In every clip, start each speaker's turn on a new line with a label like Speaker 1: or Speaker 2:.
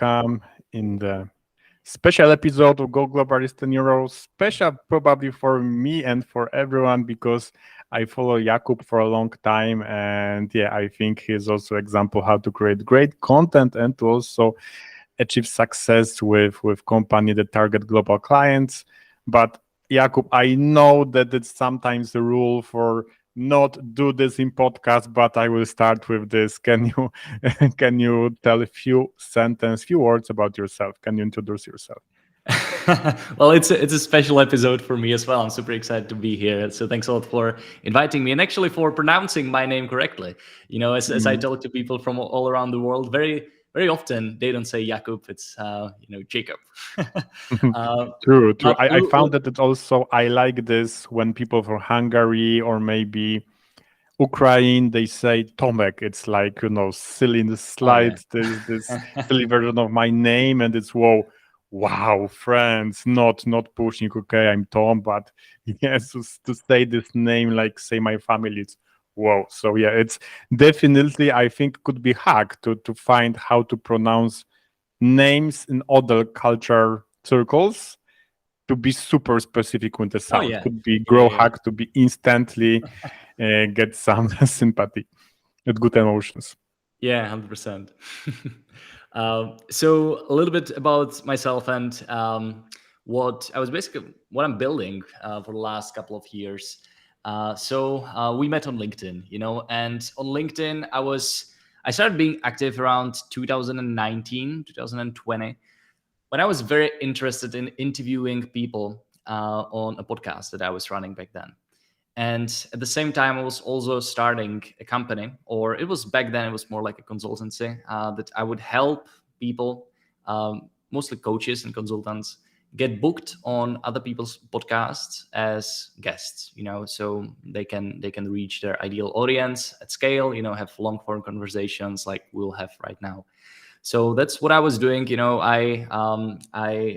Speaker 1: welcome in the special episode of Go Globalist in Euro. Special probably for me and for everyone because I follow Jakub for a long time, and yeah, I think he's also example how to create great content and to also achieve success with company that target global clients. But Jakub, I know that it's sometimes a rule for not do this in podcast, but I will start with this. Can you can you tell a few words about yourself? Can you introduce yourself?
Speaker 2: Well, it's a special episode for me as well. I'm super excited to be here. So thanks a lot for inviting me and actually for pronouncing my name correctly. As I talk to people from all around the world, very often they don't say Jakub, it's Jacob.
Speaker 1: True.
Speaker 2: but
Speaker 1: I found that it also I like this when people from Hungary or maybe Ukraine they say Tomek. It's like silly in the
Speaker 2: Oh yeah.
Speaker 1: slides. There's this silly version of my name, and it's wow, friends, not pushing. Okay, I'm Tom, but yes, to say this name like say my family, it's whoa. So yeah, it's definitely I think could be hack to find how to pronounce names in other culture circles to be super specific with the
Speaker 2: Oh
Speaker 1: sound.
Speaker 2: yeah.
Speaker 1: Could be
Speaker 2: Yeah,
Speaker 1: grow
Speaker 2: yeah.
Speaker 1: hack to be instantly get some sympathy with good emotions.
Speaker 2: Yeah, 100%. So a little bit about myself and what I'm building for the last couple of years. We met on LinkedIn, and on LinkedIn I started being active around 2019, 2020, when I was very interested in interviewing people on a podcast that I was running back then. And at the same time, I was also starting a company, or it was back then, it was more like a consultancy that I would help people, mostly coaches and consultants, get booked on other people's podcasts as guests, so they can reach their ideal audience at scale, have long form conversations like we'll have right now. So that's what I was doing. I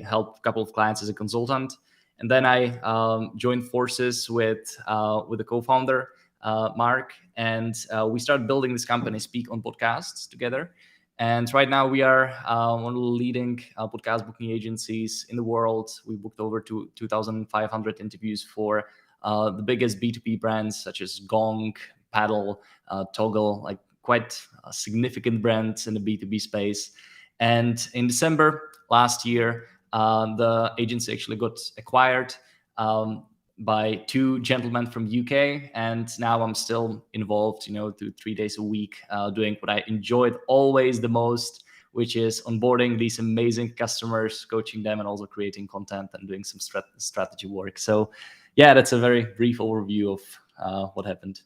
Speaker 2: helped a couple of clients as a consultant, and then I joined forces with a co-founder, Mark, and we started building this company, Speak on Podcasts, together. And right now we are one of the leading podcast booking agencies in the world. We booked over 2,500 interviews for the biggest B2B brands such as Gong, Paddle, Toggle, like quite significant brands in the B2B space. And in December last year, the agency actually got acquired by two gentlemen from UK, and now I'm still involved, 3 days a week, doing what I enjoyed always the most, which is onboarding these amazing customers, coaching them, and also creating content and doing some strategy work. So, yeah, that's a very brief overview of what happened.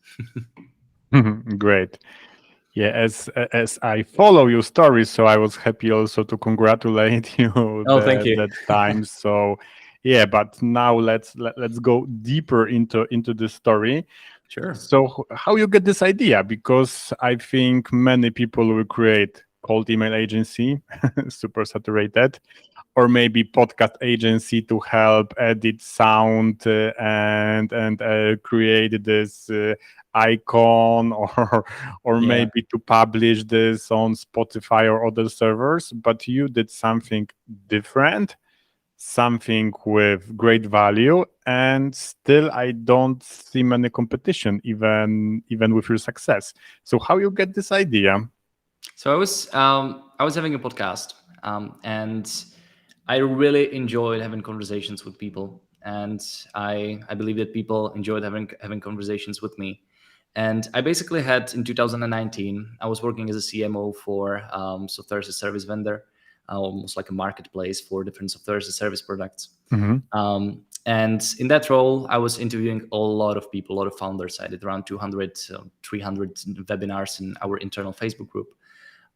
Speaker 1: Great. Yeah, as I follow your story, so I was happy also to congratulate you
Speaker 2: Oh, thank you.
Speaker 1: that time. So yeah, but now let's go deeper into the story.
Speaker 2: Sure.
Speaker 1: So how you get this idea? Because I think many people will create cold email agency, super saturated, or maybe podcast agency to help edit sound and create this icon or
Speaker 2: Yeah.
Speaker 1: maybe to publish this on Spotify or other servers. But you did something different, something with great value, and still I don't see many competition even with your success. So how you get this idea?
Speaker 2: So I was having a podcast, and I really enjoyed having conversations with people, and I believe that people enjoyed having conversations with me. And I basically had in 2019, I was working as a CMO for software as a service vendor, almost like a marketplace for different software as a service products.
Speaker 1: Mhm.
Speaker 2: And in that role, I was interviewing a lot of people, a lot of founders. I did around 200, 300 webinars in our internal Facebook group.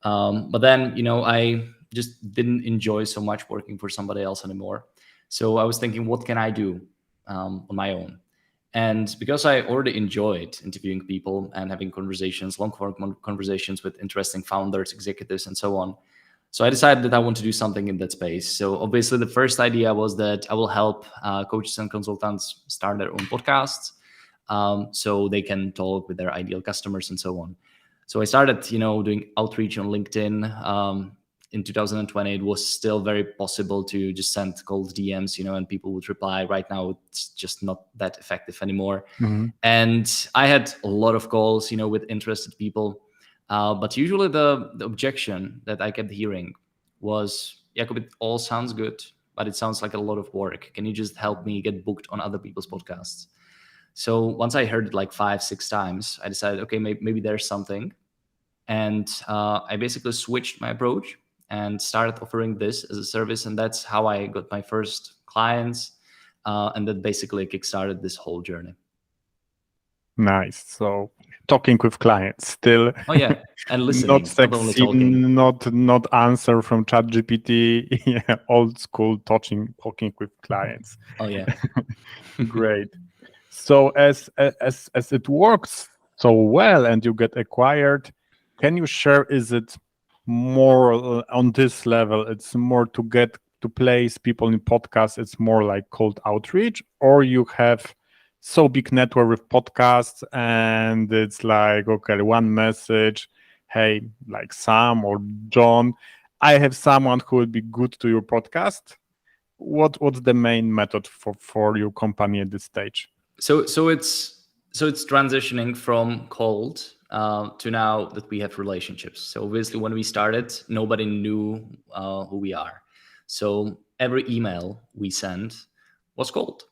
Speaker 2: But then, I just didn't enjoy so much working for somebody else anymore. So I was thinking, what can I do on my own? And because I already enjoyed interviewing people and having conversations, long form conversations with interesting founders, executives, and so on. So I decided that I want to do something in that space. So obviously, the first idea was that I will help coaches and consultants start their own podcasts, so they can talk with their ideal customers and so on. So I started, doing outreach on LinkedIn, in 2020 it was still very possible to just send cold DMs, and people would reply. Right now it's just not that effective anymore.
Speaker 1: Mm-hmm.
Speaker 2: And I had a lot of calls, with interested people. But usually the objection that I kept hearing was, Jakub, it all sounds good, but it sounds like a lot of work. Can you just help me get booked on other people's podcasts? So once I heard it like 5-6 times, I decided, okay, maybe there's something. And I basically switched my approach and started offering this as a service. And that's how I got my first clients. And that basically kickstarted this whole journey.
Speaker 1: Nice. So talking with clients still.
Speaker 2: Oh yeah, and listening,
Speaker 1: Not
Speaker 2: not only
Speaker 1: sexy,
Speaker 2: talking.
Speaker 1: not answer from ChatGPT. Yeah, old school talking with clients.
Speaker 2: Oh yeah.
Speaker 1: Great. So as it works so well and you get acquired, can you share, is it more on this level, it's more to get to place people in podcasts, it's more like cold outreach, or you have so big network with podcasts and it's like, okay, one message, hey, like Sam or John, I have someone who will be good to your podcast. What's the main method for your company at this stage?
Speaker 2: So it's transitioning from cold to now that we have relationships. So obviously, when we started, nobody knew who we are. So every email we sent was cold.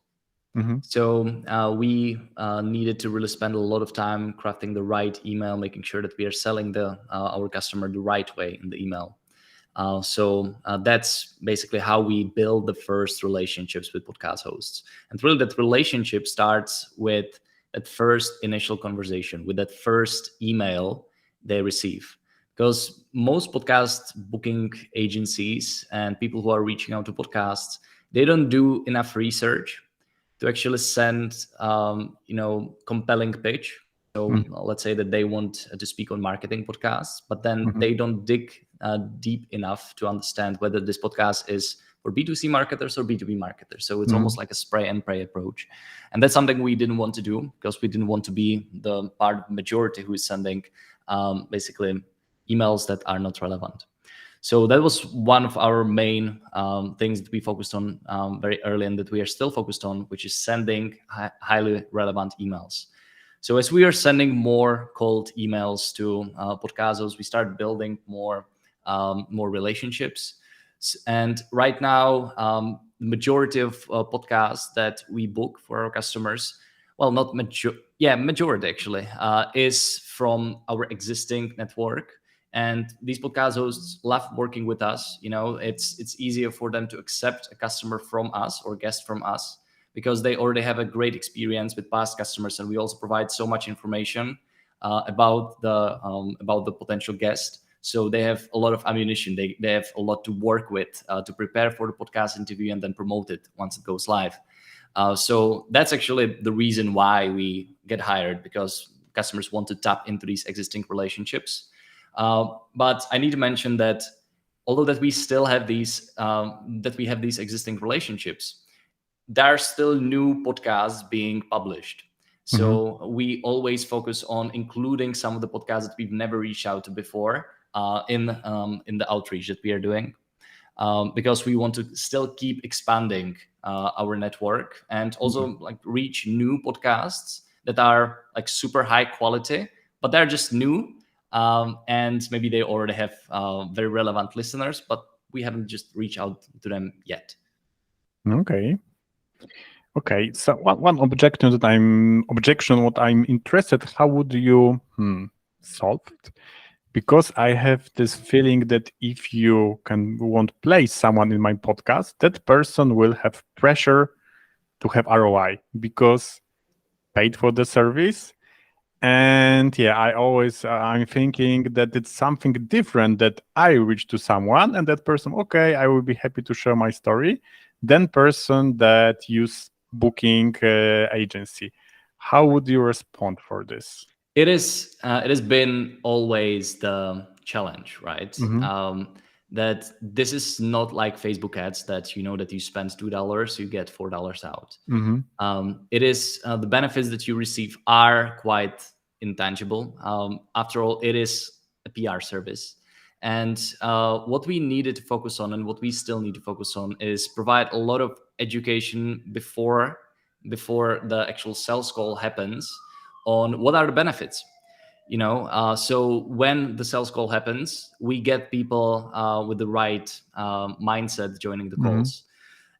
Speaker 1: Mm-hmm.
Speaker 2: So we needed to really spend a lot of time crafting the right email, making sure that we are selling our customer the right way in the email. So that's basically how we build the first relationships with podcast hosts. And really, that relationship starts with that first initial conversation, with that first email they receive. Because most podcast booking agencies and people who are reaching out to podcasts, they don't do enough research to actually send, compelling pitch. So let's say that they want to speak on marketing podcasts, but then
Speaker 1: Mm-hmm.
Speaker 2: they don't dig deep enough to understand whether this podcast is for B2C marketers or B2B marketers. So it's
Speaker 1: Mm-hmm.
Speaker 2: almost like a spray and pray approach. And that's something we didn't want to do because we didn't want to be the part of the majority who is sending basically emails that are not relevant. So that was one of our main things that we focused on very early and that we are still focused on, which is sending highly relevant emails. So as we are sending more cold emails to podcasters, we start building more relationships. And right now, the majority of podcasts that we book for our customers, well, not majority actually, is from our existing network. And these podcast hosts love working with us. It's easier for them to accept a customer from us or guest from us because they already have a great experience with past customers, and we also provide so much information about the potential guest. So they have a lot of ammunition. They have a lot to work with to prepare for the podcast interview and then promote it once it goes live. So that's actually the reason why we get hired, because customers want to tap into these existing relationships. But I need to mention that although that we still have these existing relationships, there are still new podcasts being published. So we always focus on including some of the podcasts that we've never reached out to before in the outreach that we are doing, because we want to still keep expanding our network and also like reach new podcasts that are like super high quality, but they're just new. And maybe they already have very relevant listeners, but we haven't just reached out to them yet.
Speaker 1: Okay. So one objection what I'm interested, how would you solve it? Because I have this feeling that if you won't place someone in my podcast, that person will have pressure to have ROI because paid for the service. And yeah, I'm thinking that it's something different that I reach to someone and that person, okay, I will be happy to share my story, than person that use booking agency. How would you respond for this?
Speaker 2: It has been always the challenge, right?
Speaker 1: Mm-hmm.
Speaker 2: That this is not like Facebook ads that that you spend $2, you get $4 out.
Speaker 1: Mm-hmm.
Speaker 2: It is the benefits that you receive are quite intangible. After all, it is a PR service, And what we needed to focus on, and what we still need to focus on, is provide a lot of education before the actual sales call happens on what are the benefits. So when the sales call happens, we get people with the right mindset joining the
Speaker 1: Mm-hmm.
Speaker 2: calls.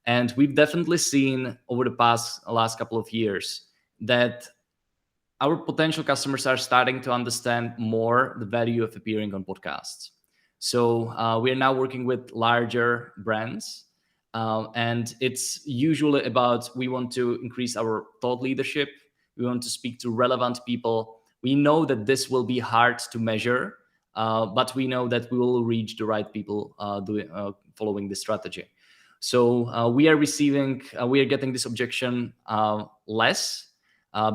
Speaker 2: And we've definitely seen over the last couple of years that our potential customers are starting to understand more the value of appearing on podcasts. So we are now working with larger brands, and it's usually about, we want to increase our thought leadership. We want to speak to relevant people. We know that this will be hard to measure, but we know that we will reach the right people following this strategy. So we are getting this objection less,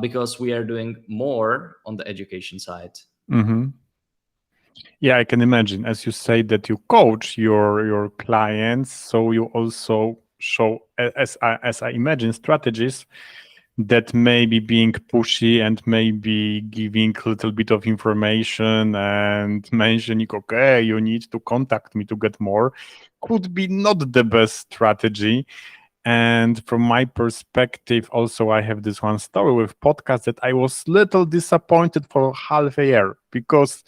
Speaker 2: because we are doing more on the education side.
Speaker 1: Mm-hmm. Yeah, I can imagine. As you say that you coach your clients, so you also show, as I imagine, strategies that may be being pushy and maybe giving a little bit of information and mentioning, okay, you need to contact me to get more, could be not the best strategy. And from my perspective, also, I have this one story with podcast that I was little disappointed for half a year because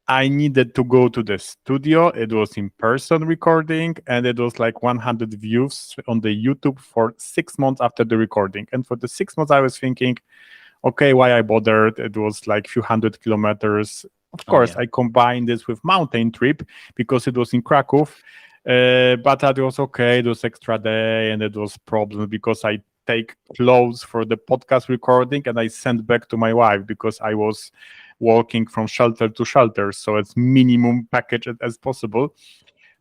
Speaker 1: I needed to go to the studio. It was in person recording and it was like 100 views on the YouTube for 6 months after the recording. And for the 6 months, I was thinking, okay, why I bothered? It was like few hundred kilometers. Of
Speaker 2: Oh
Speaker 1: course,
Speaker 2: yeah.
Speaker 1: I combined this with mountain trip because it was in Krakow. But that was okay. It was extra day and it was problem because I take clothes for the podcast recording and I sent back to my wife because I was walking from shelter to shelter. So it's minimum package as possible.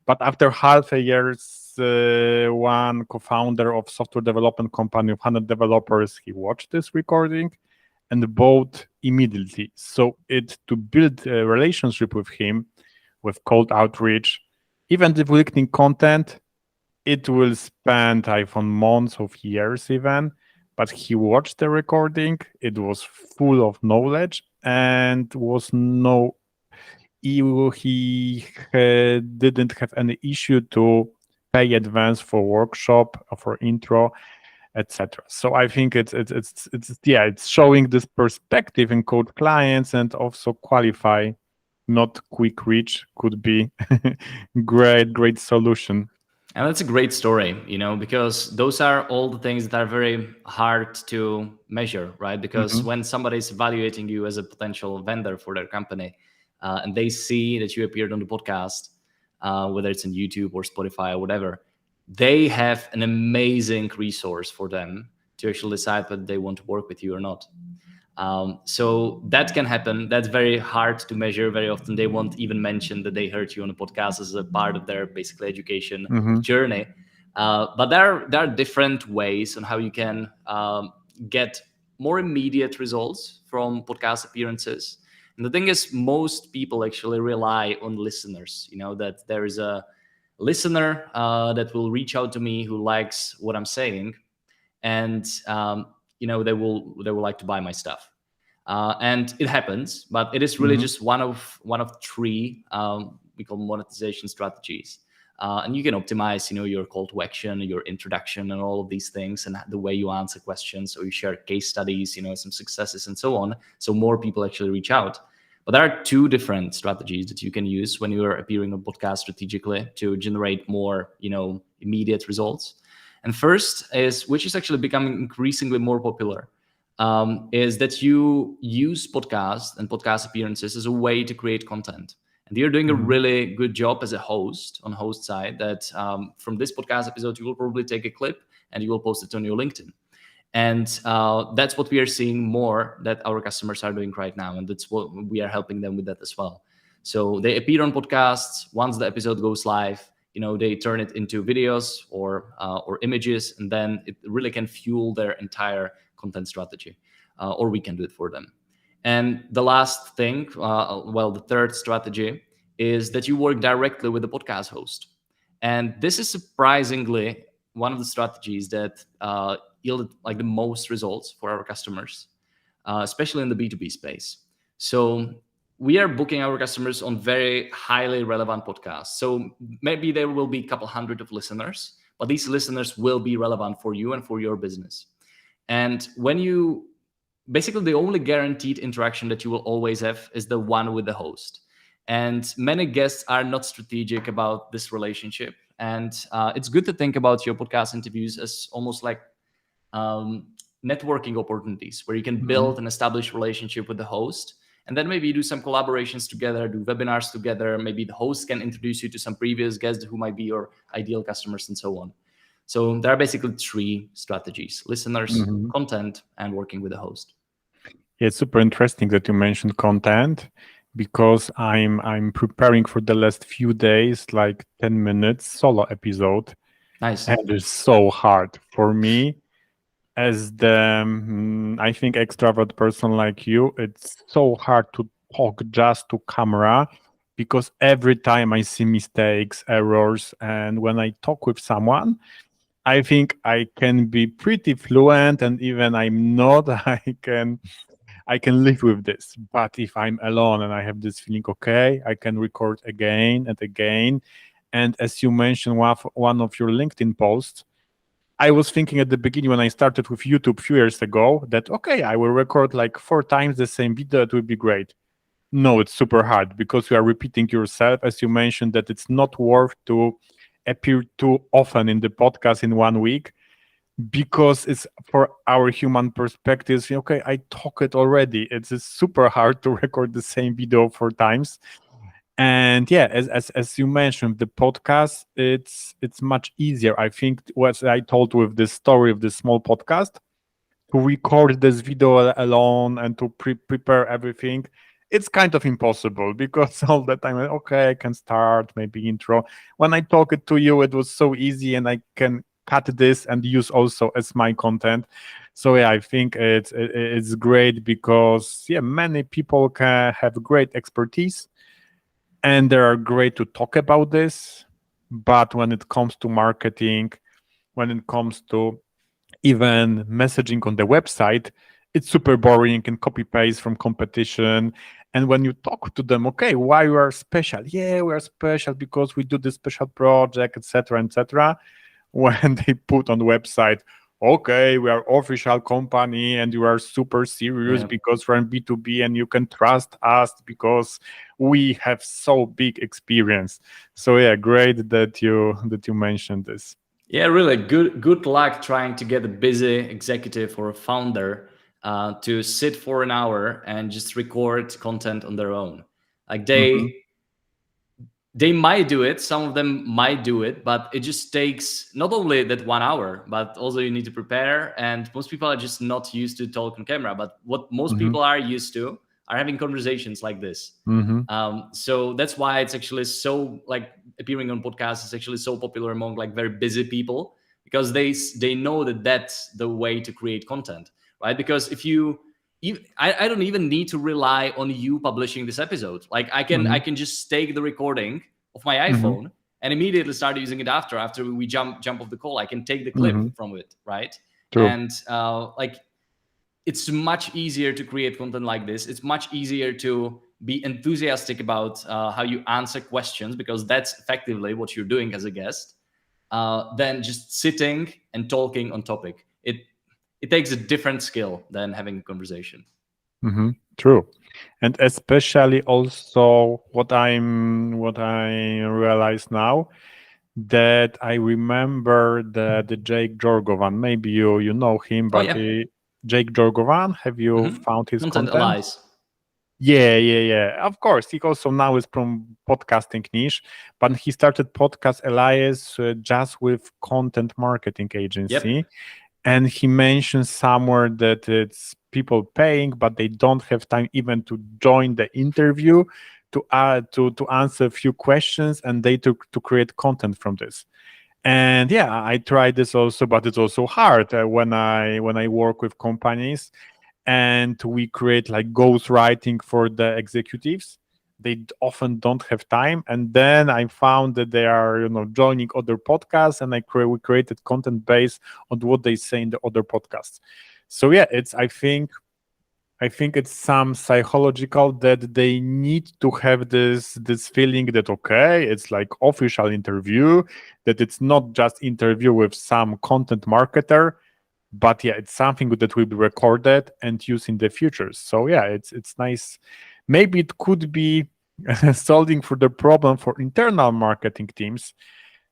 Speaker 1: But after half a year's, one co-founder of software development company of 100 developers, he watched this recording and bought immediately. So it to build a relationship with him, with cold outreach, even if LinkedIn content, it will spend I found months of years even. But he watched the recording. It was full of knowledge and was no he didn't have any issue to pay advance for workshop or for intro, etc. So I think it's yeah, it's showing this perspective in code clients and also qualify, not quick reach could be great solution.
Speaker 2: And that's a great story, because those are all the things that are very hard to measure, right? Because
Speaker 1: Hmm.
Speaker 2: when somebody is evaluating you as a potential vendor for their company, and they see that you appeared on the podcast, whether it's on YouTube or Spotify or whatever, they have an amazing resource for them to actually decide whether they want to work with you or not. So that can happen. That's very hard to measure. Very often they won't even mention that they heard you on a podcast as a part of their basically education
Speaker 1: Hmm.
Speaker 2: journey. But there are different ways on how you can get more immediate results from podcast appearances. And the thing is, most people actually rely on listeners. That there is a listener that will reach out to me who likes what I'm saying, and they will like to buy my stuff. And it happens, but it is really
Speaker 1: Hmm.
Speaker 2: just one of three we call monetization strategies. And you can optimize, your call to action, your introduction, and all of these things, and the way you answer questions, or you share case studies, some successes, and so on. So more people actually reach out. But there are two different strategies that you can use when you are appearing on podcast strategically to generate more, immediate results. And first is, which is actually becoming increasingly more popular, is that you use podcast and podcast appearances as a way to create content. And you're doing a
Speaker 1: Hmm.
Speaker 2: really good job as a host on host side, that from this podcast episode, you will probably take a clip and you will post it on your LinkedIn. And that's what we are seeing more that our customers are doing right now. And that's what we are helping them with that as well. So they appear on podcasts. Once the episode goes live, they turn it into videos or images, and then it really can fuel their entire content strategy, or we can do it for them. And the last thing, the third strategy, is that you work directly with the podcast host. And this is surprisingly one of the strategies that yielded like the most results for our customers, especially in the B2B space. So we are booking our customers on very highly relevant podcasts. So maybe there will be a couple hundred of listeners, but these listeners will be relevant for you and for your business. And when you basically, the only guaranteed interaction that you will always have is the one with the host. And many guests are not strategic about this relationship. And it's good to think about your podcast interviews as almost like um, networking opportunities where you can
Speaker 1: Mm-hmm.
Speaker 2: build an established relationship with the host, and then maybe do some collaborations together, do webinars together. Maybe the host can introduce you to some previous guests who might be your ideal customers, and so on. So there are basically three strategies: listeners,
Speaker 1: Mm-hmm.
Speaker 2: content, and working with the host.
Speaker 1: Yeah, it's super interesting that you mentioned content because I'm preparing for the last few days, like 10 minutes solo episode,
Speaker 2: Nice.
Speaker 1: and it's so hard for me as the I think extrovert person like you. It's so hard to talk just to camera because every time I see mistakes, errors, and when I talk with someone, I think I can be pretty fluent, and even I'm not, I can live with this. But if I'm alone and I have this feeling, okay, I can record again and again. And as you mentioned, one of your LinkedIn posts, I was thinking at the beginning when I started with YouTube a few years ago that, okay, I will record like 4 times the same video. It will be great. No, it's super hard because you are repeating yourself. As you mentioned, that it's not worth to appear too often in the podcast in 1 week because it's for our human perspectives. Okay, I talk it already. It's super hard to record the same video 4 times. And yeah, as you mentioned, the podcast, it's much easier. I think what I told with this story of this small podcast, to record this video alone and to prepare everything, it's kind of impossible because all the time, okay, I can start maybe intro. When I talk it to you, it was so easy, and I can cut this and use also as my content. So yeah, I think it's great because yeah, many people can have great expertise and they are great to talk about this. But when it comes to marketing, when it comes to even messaging on the website, it's super boring and copy paste from competition. And when you talk to them, okay, why you are special? Yeah, we are special because we do this special project, etc., etc. When they put on the website, okay, we are official company and you are super serious
Speaker 2: Yeah.
Speaker 1: because we're in B2B and you can trust us because we have so big experience. So yeah, great that you mentioned this.
Speaker 2: Yeah, really good luck trying to get a busy executive or a founder to sit for an hour and just record content on their own. Like
Speaker 1: Mm-hmm,
Speaker 2: they might do it, some of them might do it, but it just takes not only that 1 hour, but also you need to prepare. And most people are just not used to talk on camera, but what most
Speaker 1: mm-hmm,
Speaker 2: people are used to are having conversations like this.
Speaker 1: mm-hmm,
Speaker 2: So that's why it's actually so, like, appearing on podcasts is actually so popular among like very busy people, because they know that that's the way to create content, right? Because if you I don't even need to rely on you publishing this episode. Like
Speaker 1: mm-hmm,
Speaker 2: I can just take the recording of my
Speaker 1: mm-hmm.
Speaker 2: iPhone and immediately start using it after we jump off the call. I can take the
Speaker 1: Mm-hmm.
Speaker 2: clip from it, right?
Speaker 1: True.
Speaker 2: And like, it's much easier to create content like this. It's much easier to be enthusiastic about how you answer questions, because that's effectively what you're doing as a guest, than just sitting and talking on topic. It takes a different skill than having a conversation.
Speaker 1: Mm-hmm. True. And especially also what I realize now, that I remember the Jake Jorgovan. Maybe you know him,
Speaker 2: Oh
Speaker 1: but
Speaker 2: yeah.
Speaker 1: Jake Jorgovan, have you found his
Speaker 2: Content
Speaker 1: content?
Speaker 2: allies.
Speaker 1: Yeah, yeah, yeah. Of course, he also now is from podcasting niche, but he started Podcast Alliance just with content marketing
Speaker 2: Yep.
Speaker 1: agency, and he mentioned somewhere that it's people paying, but they don't have time even to join the interview, to answer a few questions, and they to create content from this. And yeah, I tried this also, but it's also hard when I work with companies and we create like ghostwriting for the executives. They often don't have time, and then I found that they are joining other podcasts, and we created content based on what they say in the other podcasts. So yeah, it's I think I think it's some psychological that they need to have this feeling that okay, it's like official interview, that it's not just interview with some content marketer, but yeah, it's something that will be recorded and used in the future. So yeah, it's nice. Maybe it could be solving for the problem for internal marketing teams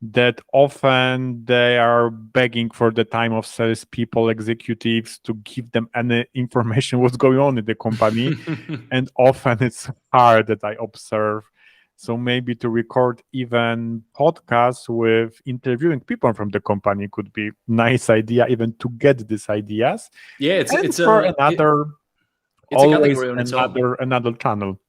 Speaker 1: that often they are begging for the time of salespeople, executives to give them any information what's going on in the company, and often it's hard that I observe. So maybe to record even podcasts with interviewing people from the company could be nice idea, even to get these ideas.
Speaker 2: Yeah,
Speaker 1: And for another,
Speaker 2: it's a
Speaker 1: always
Speaker 2: category on its own.
Speaker 1: another channel.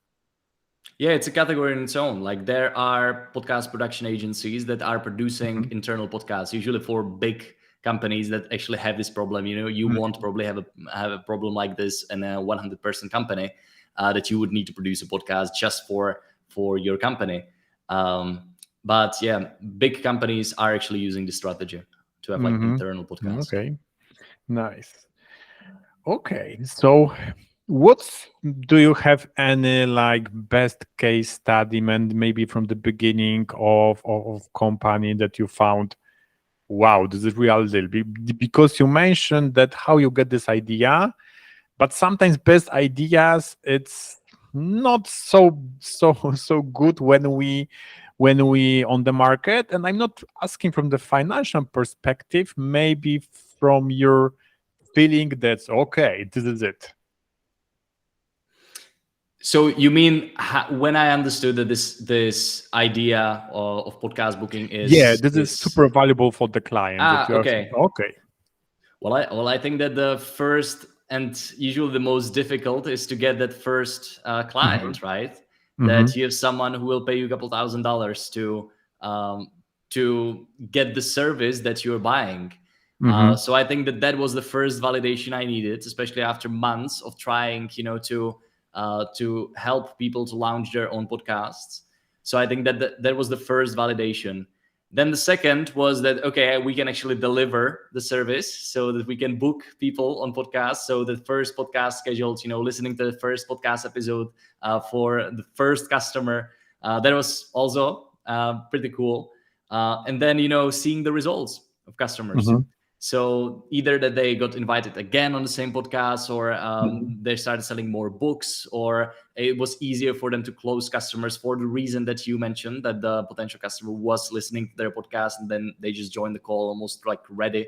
Speaker 2: Yeah, it's a category in its own. Like there are podcast production agencies that are producing
Speaker 1: Mhm.
Speaker 2: internal podcasts, usually for big companies that actually have this problem. You know, you
Speaker 1: Mhm.
Speaker 2: won't probably have a problem like this in a 100-person company, that you would need to produce a podcast just for your company. But yeah, big companies are actually using this strategy to have like
Speaker 1: Mhm.
Speaker 2: internal podcasts.
Speaker 1: Okay, nice. Okay, so what's do you have any like best case study, and maybe from the beginning of company that you found, wow, this is real deal? Because you mentioned that how you get this idea, but sometimes best ideas it's not so good when we on the market. And I'm not asking from the financial perspective, maybe from your feeling that's okay, this is it.
Speaker 2: So you mean when I understood that this idea of podcast booking
Speaker 1: Yeah,
Speaker 2: is
Speaker 1: this is super valuable for the client that you are
Speaker 2: okay.
Speaker 1: okay.
Speaker 2: Well, I think that the first and usually the most difficult is to get that first
Speaker 1: Hmm.
Speaker 2: client, right?
Speaker 1: Hmm.
Speaker 2: That you have someone who will pay you a couple $1,000s um, to get the service that you're buying.
Speaker 1: Hmm.
Speaker 2: So I think that that was the first validation I needed, especially after months of trying, to help people to launch their own podcasts. So I think that that was the first validation. Then the second was that okay, we can actually deliver the service so that we can book people on podcasts. So the first podcast scheduled, listening to the first podcast episode for the first customer, that was also pretty cool. And then seeing the results of customers.
Speaker 1: Hmm.
Speaker 2: So either that they got invited again on the same podcast, or
Speaker 1: Hmm.
Speaker 2: they started selling more books, or it was easier for them to close customers for the reason that you mentioned, that the potential customer was listening to their podcast and then they just joined the call almost like ready,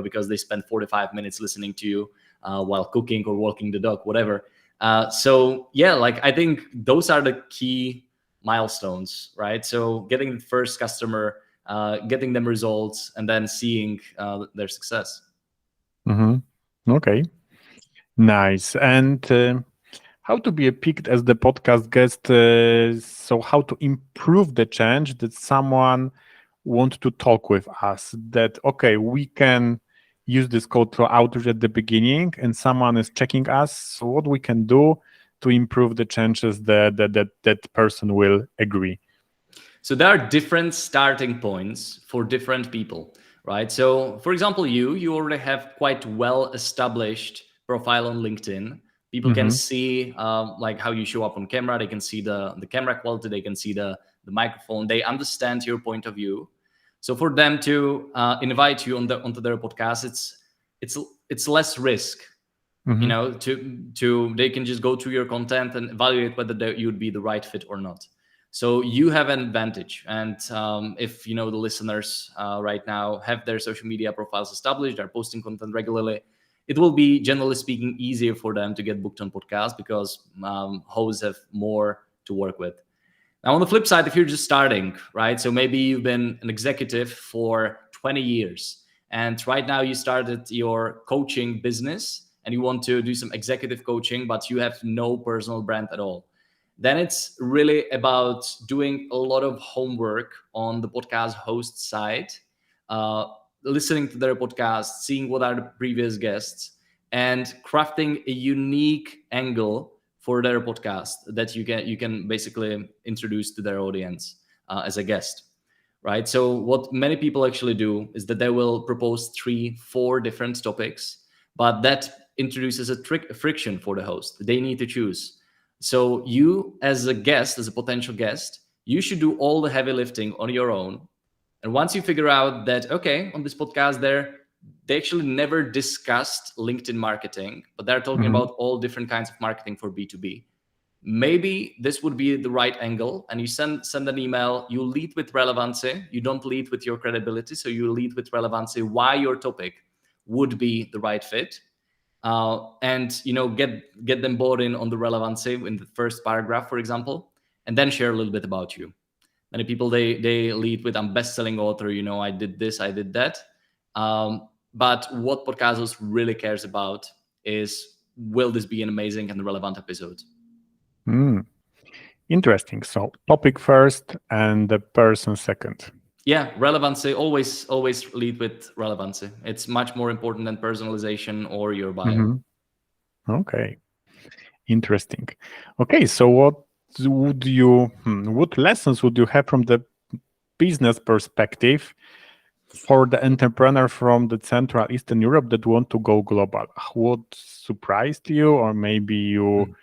Speaker 2: because they spent 45 minutes listening to you while cooking or walking the dog, whatever. So yeah, like I think those are the key milestones, right? So getting the first customer, getting them results, and then seeing their success.
Speaker 1: Hmm. Okay, nice. And how to be picked as the podcast guest? So how to improve the change that someone want to talk with us? That okay, we can use this code to outreach at the beginning, and someone is checking us. So what we can do to improve the chances that person will agree.
Speaker 2: So there are different starting points for different people, right? So for example, you already have quite well established profile on LinkedIn. People can
Speaker 1: Mm-hmm.
Speaker 2: see like how you show up on camera. They can see the camera quality. They can see the microphone. They understand your point of view. So for them to invite you onto their podcast, it's it's less risk.
Speaker 1: Mm-hmm.
Speaker 2: To they can just go through your content and evaluate whether you would be the right fit or not. So you have an advantage. And if the listeners right now have their social media profiles established, they're posting content regularly, it will be, generally speaking, easier for them to get booked on podcasts because hosts have more to work with. Now, on the flip side, if you're just starting, right? So maybe you've been an executive for 20 years, and right now you started your coaching business and you want to do some executive coaching, but you have no personal brand at all. Then it's really about doing a lot of homework on the podcast host side, uh, listening to their podcast, seeing what are the previous guests, and crafting a unique angle for their podcast that you can basically introduce to their audience as a guest, right? So what many people actually do is that they will propose 3 4 different topics, but that introduces a friction for the host. They need to choose. So you, as a guest, as a potential guest, you should do all the heavy lifting on your own. And once you figure out that, okay, on this podcast, they actually never discussed LinkedIn marketing, but they're talking
Speaker 1: Mhm.
Speaker 2: about all different kinds of marketing for B2B. Maybe this would be the right angle, and you send an email. You lead with relevancy. You don't lead with your credibility, so you lead with relevancy. Why your topic would be the right fit, and get them bought in on the relevancy in the first paragraph, for example, and then share a little bit about you. Many people they lead with, I'm best-selling author. I did this, I did that. But what Podcastos really cares about is, will this be an amazing and relevant episode?
Speaker 1: Mm. Interesting. So topic first and the person second.
Speaker 2: Yeah, relevancy, always lead with relevancy. It's much more important than personalization or your bio.
Speaker 1: Mhm. Okay. Interesting. Okay, so what lessons would you have from the business perspective for the entrepreneur from the Central Eastern Europe that want to go global? What surprised you, or maybe you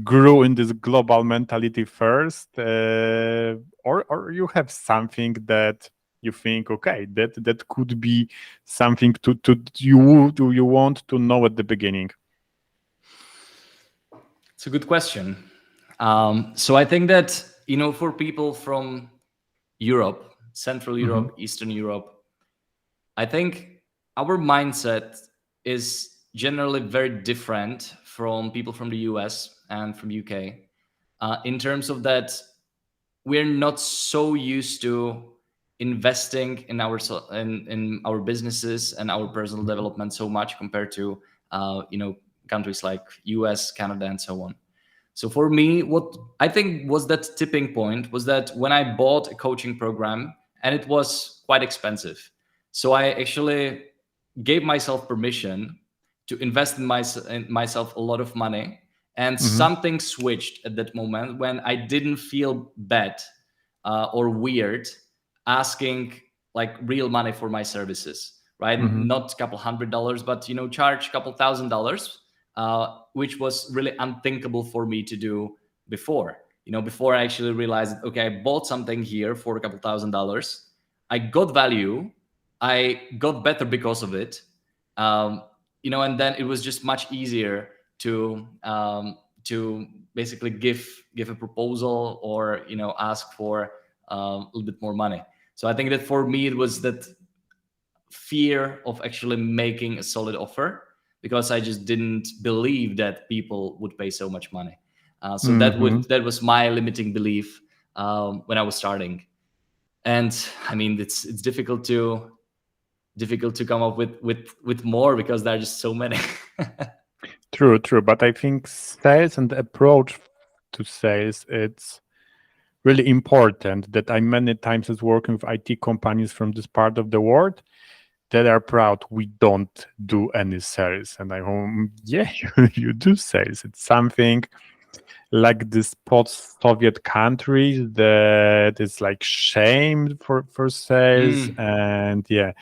Speaker 1: grew in this global mentality first, or you have something that you think, okay, that could be something you want to know at the beginning?
Speaker 2: It's a good question. So I think that, for people from Europe, Central
Speaker 1: Mm-hmm.
Speaker 2: Europe, Eastern Europe, I think our mindset is generally very different from people from the US and from UK, in terms of that we're not so used to investing in in our businesses and our personal development so much compared to countries like US, Canada, and so on. So for me, what I think was that tipping point was that when I bought a coaching program, and it was quite expensive. So I actually gave myself permission to invest in myself a lot of money. And
Speaker 1: Mm-hmm.
Speaker 2: something switched at that moment when I didn't feel bad or weird asking like real money for my services, right?
Speaker 1: Mm-hmm.
Speaker 2: Not a couple $100, but charge a couple $1,000, which was really unthinkable for me to do before. Before I actually realized, okay, I bought something here for a couple $1,000. I got value. I got better because of it. Um, and then it was just much easier to basically give a proposal or ask for a little bit more money. So I think that for me it was that fear of actually making a solid offer, because I just didn't believe that people would pay so much money. So
Speaker 1: Mm-hmm.
Speaker 2: that was my limiting belief when I was starting. And I mean, it's difficult to come up with more, because there are just so many.
Speaker 1: True. But I think sales and the approach to sales, it's really important. That I many times is working with IT companies from this part of the world that are proud we don't do any sales, and I go, yeah, you do sales. It's something like this post-Soviet countries that is like shamed for sales, and yeah,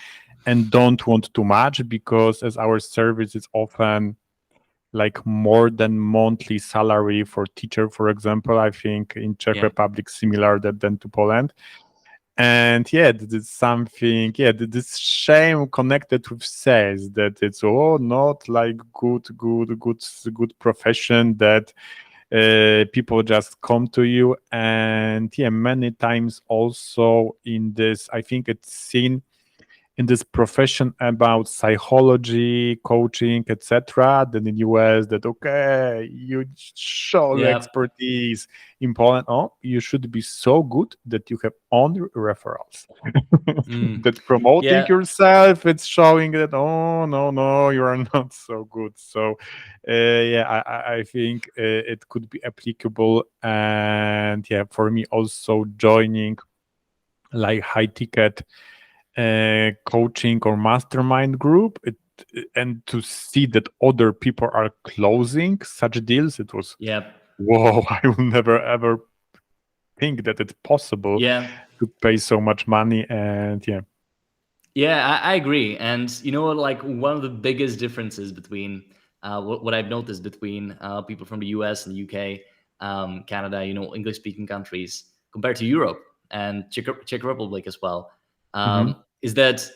Speaker 1: and don't want too much, because as our service is often like more than monthly salary for teacher, for example. I think in Czech
Speaker 2: Yeah.
Speaker 1: Republic similar that than to Poland. And yeah, this is something, yeah, this shame connected with sales, that it's not like good profession, that people just come to you. And yeah, many times also in this, I think it's seen in this profession about psychology, coaching, etc. Then in US, that okay, you show your
Speaker 2: Yeah.
Speaker 1: expertise. In Poland, you should be so good that you have only referrals. That promoting
Speaker 2: Yeah.
Speaker 1: yourself, it's showing that no, you are not so good. So yeah, I think it could be applicable. And yeah, for me also joining like high ticket coaching or mastermind group, and to see that other people are closing such deals, it was
Speaker 2: Yeah.
Speaker 1: whoa. I will never ever think that it's possible
Speaker 2: Yeah.
Speaker 1: to pay so much money. And yeah.
Speaker 2: Yeah, I agree. And like one of the biggest differences between what I've noticed between people from the US and UK, Canada, English speaking countries compared to Europe and Czech Republic as well,
Speaker 1: Mm-hmm.
Speaker 2: is that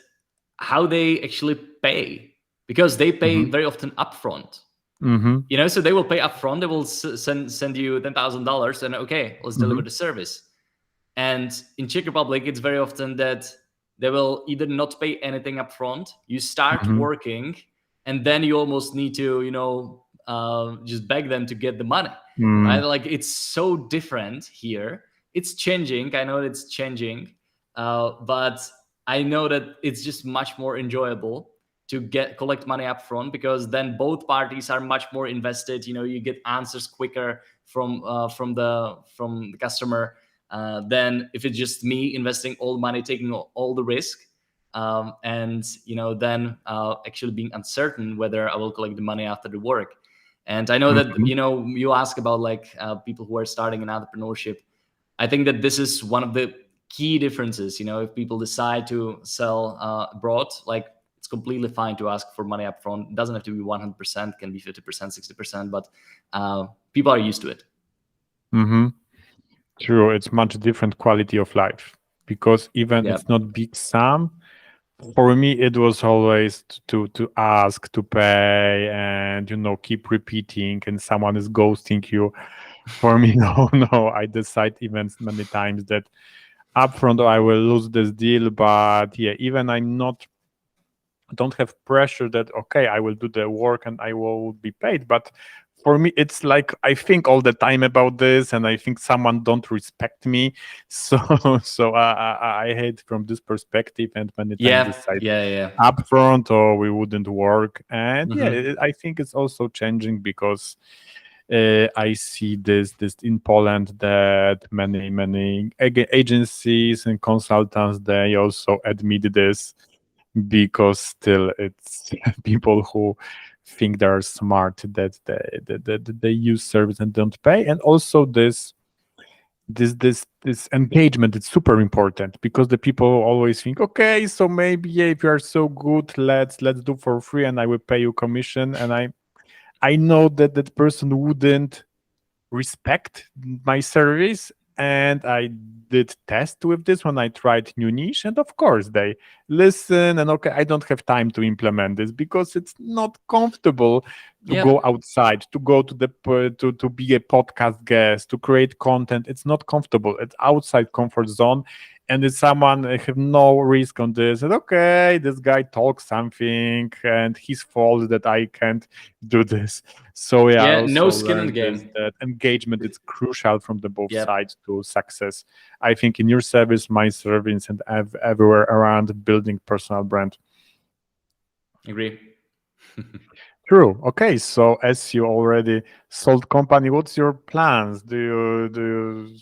Speaker 2: how they actually pay, because they pay
Speaker 1: Mm-hmm.
Speaker 2: very often upfront.
Speaker 1: Mm-hmm.
Speaker 2: So they will pay upfront. They will send you $10,000 and okay, let's deliver
Speaker 1: Mm-hmm.
Speaker 2: the service. And in Czech Republic, it's very often that they will either not pay anything up front. You start
Speaker 1: Mm-hmm.
Speaker 2: working, and then you almost need to, just beg them to get the money, right?
Speaker 1: Mm-hmm.
Speaker 2: Like it's so different here. It's changing. I know it's changing, but I know that it's just much more enjoyable to collect money up front, because then both parties are much more invested. You get answers quicker from the customer, than if it's just me investing all the money, taking all the risk, and then actually being uncertain whether I will collect the money after the work. And I know that
Speaker 1: Mm-hmm.
Speaker 2: you ask about like people who are starting in entrepreneurship. I think that this is one of the key differences. If people decide to sell abroad, like it's completely fine to ask for money up front. It doesn't have to be 100%, can be 50%, 60%, but people are used to it.
Speaker 1: Mm-hmm. True, it's much different quality of life because even
Speaker 2: Yeah.
Speaker 1: it's not big sum. For me, it was always to ask to pay and keep repeating, and someone is ghosting you. For me, no, no. I decide even many times that upfront I will lose this deal, but yeah, even I'm not don't have pressure that okay I will do the work and I will be paid, but for me it's like I think all the time about this and I think someone don't respect me. So I hate from this perspective and many times
Speaker 2: Yeah.
Speaker 1: decide
Speaker 2: Yeah. Yeah.
Speaker 1: upfront or we wouldn't work. And yeah,
Speaker 2: Hmm.
Speaker 1: I think it's also changing because I see this in Poland that many agencies and consultants they also admit this because still it's people who think they're smart that they use service and don't pay. And also this engagement is super important because the people always think okay, so maybe yeah, if you are so good, let's do for free and I will pay you commission. And I know that that person wouldn't respect my service. And I did test with this when I tried new niche, and of course they listen. And okay, I don't have time to implement this because it's not comfortable to
Speaker 2: Yep.
Speaker 1: go outside, to go to the to be a podcast guest, to create content. It's not comfortable. It's outside comfort zone, and it's someone have no risk on this. And okay, this guy talks something, and his fault that I can't do this. So yeah, I
Speaker 2: Yeah. No
Speaker 1: also
Speaker 2: skin in the
Speaker 1: learned this
Speaker 2: game.
Speaker 1: that engagement is crucial from the both
Speaker 2: Yep.
Speaker 1: sides to success. I think in your service, my service, and everywhere around building personal brand.
Speaker 2: Agree.
Speaker 1: True. Okay, so as you already sold company, what's your plans? Do you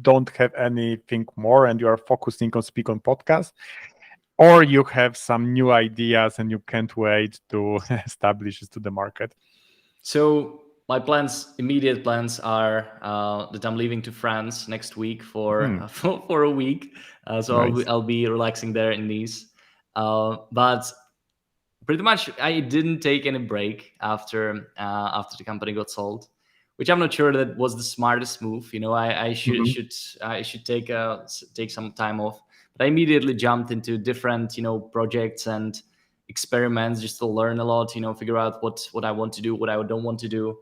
Speaker 1: don't have anything more, and you are focusing on speak on podcast, or you have some new ideas and you can't wait to establish it to the market?
Speaker 2: So my immediate plans are that I'm leaving to France next week for
Speaker 1: Hmm,
Speaker 2: for a week. So I'll be,
Speaker 1: nice.
Speaker 2: I'll be relaxing there in Nice. But pretty much I didn't take any break after the company got sold, which I'm not sure that was the smartest move. I
Speaker 1: Mhm,
Speaker 2: should take some time off, but I immediately jumped into different projects and experiments just to learn a lot. Figure out what I want to do, what I don't want to do.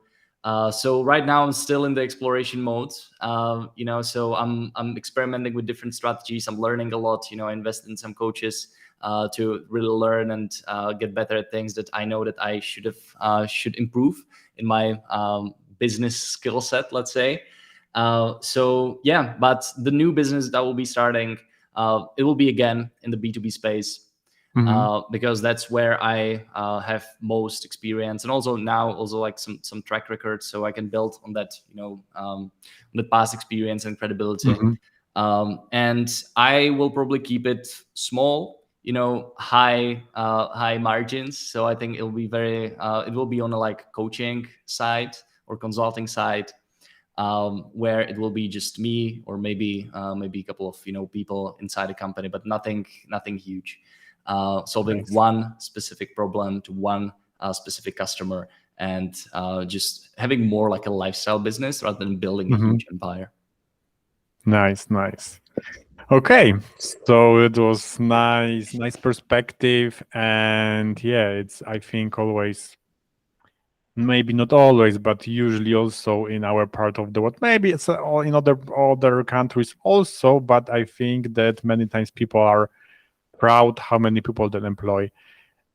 Speaker 2: So right now I'm still in the exploration mode. So I'm experimenting with different strategies. I'm learning a lot. I invest in some coaches to really learn and get better at things that I know that I should improve in my business skill set, let's say. So yeah, but the new business that will be starting, it will be again in the B2B space,
Speaker 1: mhm,
Speaker 2: because that's where I have most experience, and also now also like some track record, so I can build on that, on the past experience and credibility.
Speaker 1: mhm.
Speaker 2: And I will probably keep it small, high margins. So I think it will be on a like coaching side or consulting side, where it will be just me or maybe a couple of people inside the company, but nothing huge. Solving
Speaker 1: Nice.
Speaker 2: one specific problem to one specific customer, and just having more like a lifestyle business rather than building a huge empire.
Speaker 1: Nice. Okay, so it was nice perspective, and yeah, it's I think always, maybe not always, but usually also in our part of the world. Maybe it's all in other countries also, but I think that many times people are proud how many people they employ.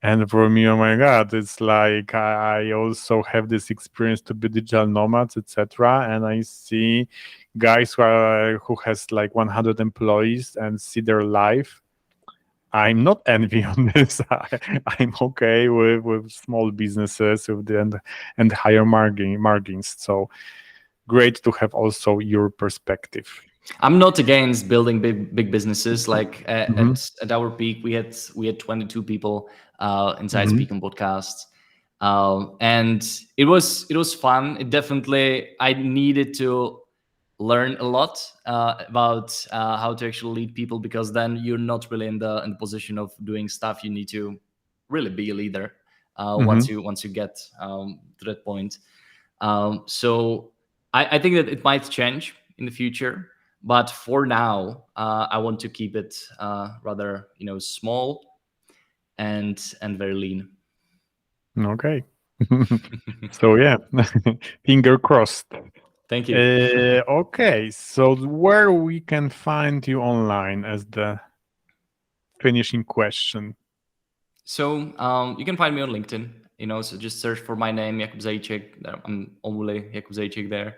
Speaker 1: And for me, oh my God, it's like I also have this experience to be digital nomads, etc. And I see guys who has like 100 employees and see their life. I'm not envy on this. I'm okay with small businesses with and higher margins. So great to have also your perspective.
Speaker 2: I'm not against building big businesses. Like
Speaker 1: Mhm,
Speaker 2: at our peak, we had 22 people inside
Speaker 1: mhm,
Speaker 2: Speak on Podcasts, and it was fun. It definitely I needed to learn a lot about how to actually lead people, because then you're not really in the position of doing stuff. You need to really be a leader
Speaker 1: mhm.
Speaker 2: once you get to that point. So I think that it might change in the future, but for now, I want to keep it rather small and very lean.
Speaker 1: Okay. So yeah, finger crossed.
Speaker 2: Thank you.
Speaker 1: Okay, so where we can find you online as the finishing question?
Speaker 2: So you can find me on LinkedIn. So just search for my name, Jakub Zajicek. I'm only Jakub Zajicek there.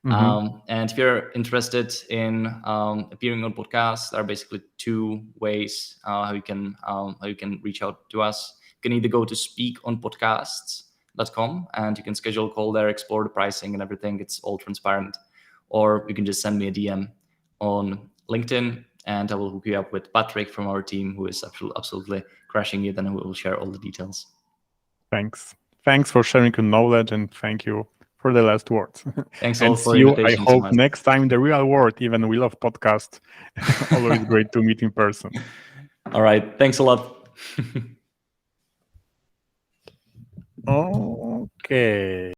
Speaker 1: Hmm.
Speaker 2: And if you're interested in appearing on podcasts, there are basically two ways how you can reach out to us. You can either go to speakonpodcasts.com and you can schedule a call there, explore the pricing and everything. It's all transparent. Or you can just send me a DM on LinkedIn, and I will hook you up with Patrick from our team, who is absolutely crushing it, and we will share all the details.
Speaker 1: Thanks for sharing your knowledge, and thank you for the last words.
Speaker 2: Thanks all
Speaker 1: And
Speaker 2: for
Speaker 1: see
Speaker 2: the
Speaker 1: you, I
Speaker 2: invitation,
Speaker 1: hope,
Speaker 2: Thomas.
Speaker 1: next time in the real world. Even we love podcast. Always great to meet in person.
Speaker 2: All right. Thanks a lot.
Speaker 1: Okay.